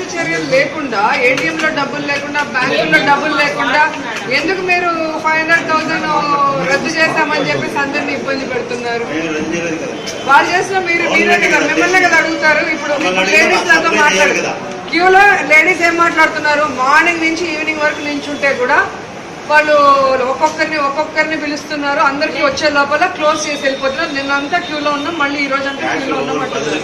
ముందస్తు చర్యలు లేకుండా, ఏటీఎం లో డబ్బులు లేకుండా, బ్యాంకుల్లో డబ్బులు లేకుండా ఎందుకు మీరు 500,000 రద్దు చేస్తామని చెప్పేసి అందరినీ ఇబ్బంది పెడుతున్నారు? వాళ్ళు చేసిన మీరే కదా, మిమ్మల్ని కదా అడుగుతారు. ఇప్పుడు లేడీస్ నాతో మాట్లాడు, క్యూలో లేడీస్ ఏం మాట్లాడుతున్నారు, మార్నింగ్ నుంచి ఈవినింగ్ వరకు నించుంటే కూడా వాళ్ళు ఒక్కొక్కరిని పిలుస్తున్నారు. అందరికి వచ్చే లోపల క్లోజ్ చేసి వెళ్ళిపోతున్నారు. నిన్నంతా క్యూలో ఉన్నాం, మళ్ళీ ఈ రోజు అంతా క్యూలో ఉన్నాం అంటున్నారు.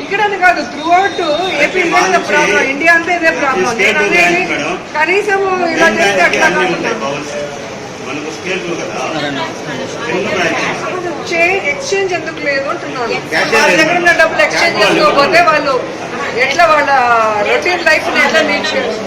ఇక్కడని కాదు, త్రూ అవుట్ ఏపీ ఇదే ప్రాబ్లం, ఇండియా అంతా ఇదే ప్రాబ్లం. కనీసం ఇలా చేస్తే అట్లా ఎక్స్చేంజ్ ఎందుకు లేదు అంటున్నాను. వాళ్ళ దగ్గర ఉన్న డబ్బులు ఎక్స్చేంజ్ చేసుకోకపోతే వాళ్ళు ఎట్లా వాళ్ళ రొటీన్ లైఫ్ ని ఎట్లా లీడ్ చేయాలి?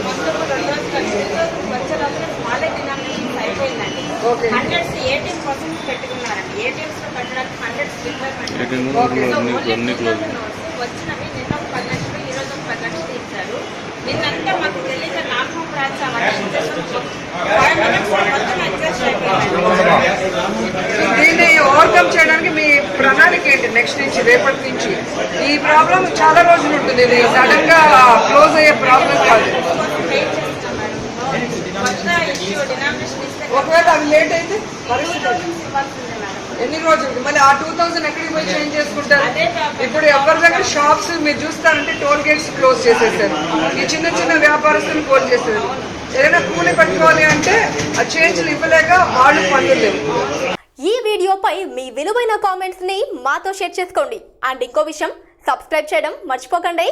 దీన్ని ఓవర్కమ్ చేయడానికి మీ ప్రణాళిక ఏంటి నెక్స్ట్ నుంచి, రేపటి నుంచి? ఈ ప్రాబ్లం చాలా రోజులు ఉంటుంది, ఇది సడన్ గా క్లోజ్ అయ్యే ప్రాబ్లం కాదు. ఒకవేళ అవి లేట్ అయితే ఎన్ని రోజులు మళ్ళీ ఆ 2,000 ఎక్కడికి పోయి చేంజ్ చేసుకుంటారు? ఇప్పుడు ఎవరి దగ్గర షాప్స్ మీరు చూస్తారంటే టోల్ గేట్స్ క్లోజ్ చేసేసారు. ఈ చిన్న చిన్న వ్యాపారస్తులు క్లోజ్ చేశారు. ఏదైనా కూలి పెట్టుకోవాలి అంటే ఆ చేంజ్లు ఇవ్వలేక వాళ్ళు పనులు. ఈ వీడియోపై మీ విలువైన కామెంట్స్ ని మాతో షేర్ చేసుకోండి. అండ్ ఇంకో విషయం, సబ్స్క్రైబ్ చేయడం మర్చిపోకండి.